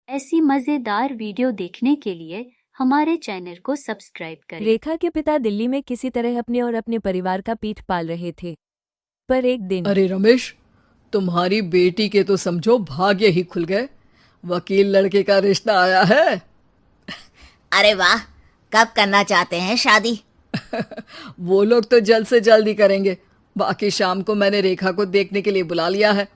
ऐसी मजेदार वीडियो देखने के लिए हमारे चैनल को सब्सक्राइब करें। रेखा के पिता दिल्ली में किसी तरह अपने और अपने परिवार का पीठ पाल रहे थे, पर एक दिन अरे रमेश, तुम्हारी बेटी के तो समझो भाग्य ही खुल गए। वकील लड़के का रिश्ता आया है। अरे वाह, कब करना चाहते हैं शादी? वो लोग तो जल्द से जल्द ही करेंगे। बाकी शाम को मैंने रेखा को देखने के लिए बुला लिया है।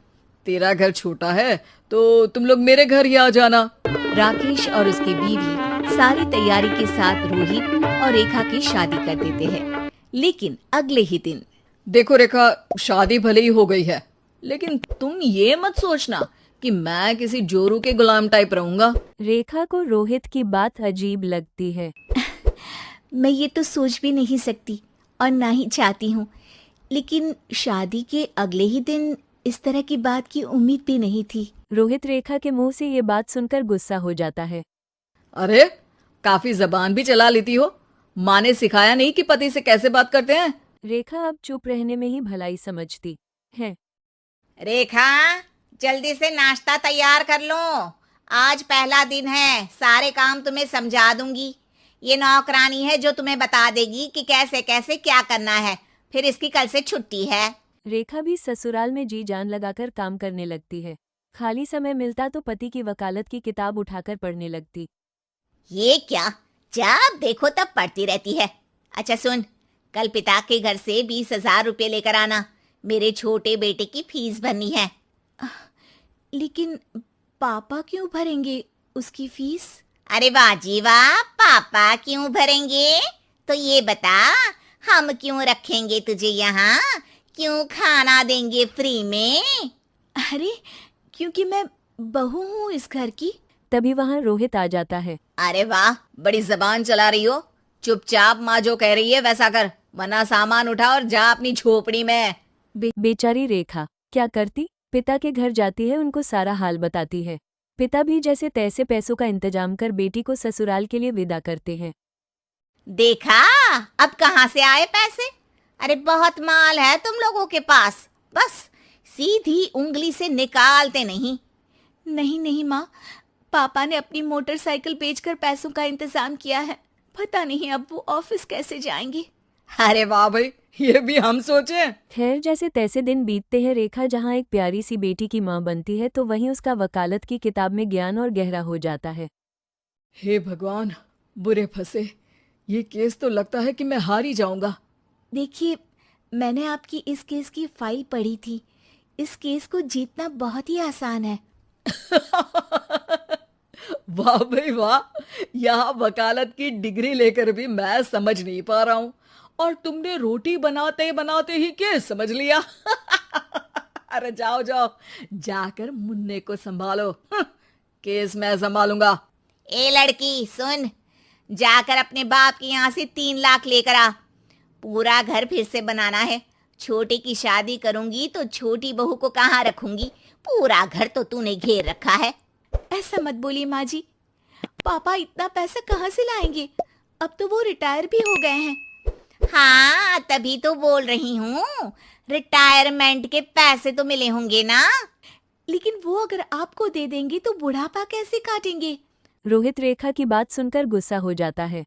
तेरा घर छोटा है तो तुम लोग मेरे घर ही आ जाना। राकेश और उसकी बीवी सारी तैयारी के साथ रोहित और रेखा की शादी कर देते हैं। लेकिन अगले ही दिन देखो रेखा, शादी भले ही हो गई है, लेकिन तुम ये मत सोचना कि मैं किसी जोरू के गुलाम टाइप रहूंगा। रेखा को रोहित की बात अजीब लगती है। मैं ये तो सोच भी नहीं सकती और ना ही चाहती हूँ, लेकिन शादी के अगले ही दिन इस तरह की बात की उम्मीद भी नहीं थी। रोहित रेखा के मुंह से ये बात सुनकर गुस्सा हो जाता है। अरे, काफी जबान भी चला लेती हो। माँ ने सिखाया नहीं कि पति से कैसे बात करते हैं? रेखा अब चुप रहने में ही भलाई समझती है। रेखा, जल्दी से नाश्ता तैयार कर लो। आज पहला दिन है, सारे काम तुम्हें समझा दूंगी। ये नौकरानी है जो तुम्हें बता देगी कि कैसे कैसे क्या करना है। फिर इसकी कल से छुट्टी है। रेखा भी ससुराल में जी जान लगाकर काम करने लगती है। खाली समय मिलता तो पति की वकालत की किताब उठाकर पढ़ने लगती। ये क्या, जब देखो तब पढ़ती रहती है। अच्छा सुन, कल पिता के घर से 20,000 रुपये लेकर आना। मेरे छोटे बेटे की फीस भरनी है। लेकिन पापा क्यों भरेंगे उसकी फीस? अरे वाह जी वाह, पापा क्यों भरेंगे? तो ये बता, हम क्यों रखेंगे तुझे यहाँ? क्यों खाना देंगे फ्री में? अरे, क्योंकि मैं बहू हूँ इस घर की। तभी वहाँ रोहित आ जाता है। अरे वाह, बड़ी जबान चला रही हो। चुपचाप माँ जो कह रही है वैसा कर, वरना सामान उठा और जा अपनी झोपड़ी में। बेचारी रेखा क्या करती, पिता के घर जाती है, उनको सारा हाल बताती है। पिता भी जैसे तैसे पैसों का इंतजाम कर बेटी को ससुराल के लिए विदा करते हैं। देखा, अब कहाँ से आए पैसे? अरे बहुत माल है तुम लोगों के पास, बस सीधी उंगली से निकालते नहीं। नहीं नहीं माँ, पापा ने अपनी मोटरसाइकिल बेचकर पैसों का इंतजाम किया है। पता नहीं अब वो ऑफिस कैसे जाएंगे। अरे वाह भाई, ये भी हम सोचे। खैर, जैसे तैसे दिन बीतते हैं। रेखा जहाँ एक प्यारी सी बेटी की माँ बनती है तो वहीं उसका वकालत की किताब में ज्ञान और गहरा हो जाता है। हे भगवान, बुरे फंसे। ये केस तो लगता है कि मैं हार ही जाऊंगा। देखिए, मैंने आपकी इस केस की फाइल पढ़ी थी। इस केस को जीतना बहुत ही आसान है। वाह भाई वाह, यहाँ वकालत की डिग्री लेकर भी मैं समझ नहीं पा रहा हूँ, और तुमने रोटी बनाते बनाते ही केस समझ लिया। अरे जाओ जाओ, जाकर मुन्ने को संभालो। केस मैं संभालूंगा। ए लड़की सुन, जाकर अपने बाप के यहाँ से 3 लाख लेकर आ। पूरा घर फिर से बनाना है। छोटे की शादी करूंगी तो छोटी बहू को कहाँ रखूंगी? पूरा घर तो तूने घेर रखा है। ऐसा मत बोलिए माँ जी। पापा इतना पैसा कहाँ से लाएंगे? अब तो वो रिटायर भी हो गए हैं। हाँ, तभी तो बोल रही हूँ, रिटायरमेंट के पैसे तो मिले होंगे ना। लेकिन वो अगर आपको दे देंगे तो बुढ़ापा कैसे काटेंगे? रोहित रेखा की बात सुनकर गुस्सा हो जाता है।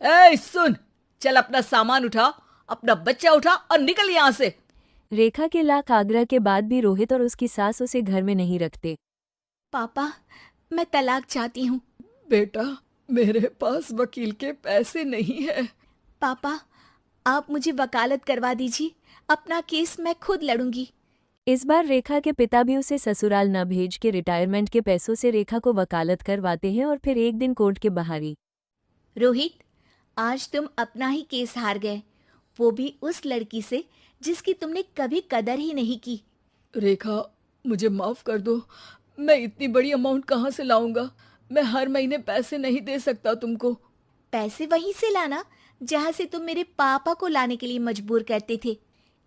ए सुन, चल अपना सामान उठा, अपना बच्चा उठा और निकल यहाँ से। रेखा के लाख आग्रह के बाद भी रोहित और उसकी सास उसे घर में नहीं रखते। पापा, मैं तलाक चाहती हूँ। बेटा, मेरे पास वकील के पैसे नहीं है। पापा, आप मुझे वकालत करवा दीजिए। अपना केस मैं खुद लड़ूंगी। इस बार रेखा के पिता भी उसे ससुराल न भेज के रिटायरमेंट के पैसों से रेखा को वकालत करवाते हैं। और फिर एक दिन कोर्ट के बाहर ही। रोहित, आज तुम अपना ही केस हार गए, वो भी उस लड़की से जिसकी तुमने कभी कदर ही नहीं की। रेखा, मुझे माफ कर दो। मैं इतनी बड़ी अमाउंट कहाँ से लाऊंगा? मैं हर महीने पैसे नहीं दे सकता तुमको। पैसे वहीं से लाना जहाँ से तुम मेरे पापा को लाने के लिए मजबूर करते थे।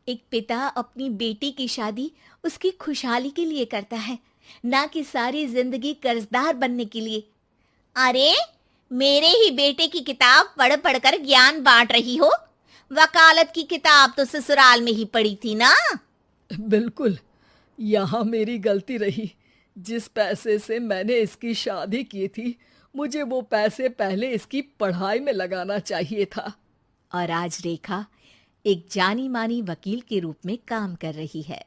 एक पिता अपनी बेटी की शादी उसकी खुशहाली के लिए करता है, ना कि सारी जिंदगी कर्जदार बनने के लिए। अरे, मेरे ही बेटे की किताब पढ़ पढ़ कर ज्ञान बांट रही हो। वकालत की किताब तो ससुराल में ही पढ़ी थी ना। बिल्कुल, यहाँ मेरी गलती रही। जिस पैसे से मैंने इसकी शादी की थी, मुझे वो पैसे पहले इसकी पढ़ाई में लगाना चाहिए था। और आज रेखा एक जानी मानी वकील के रूप में काम कर रही है।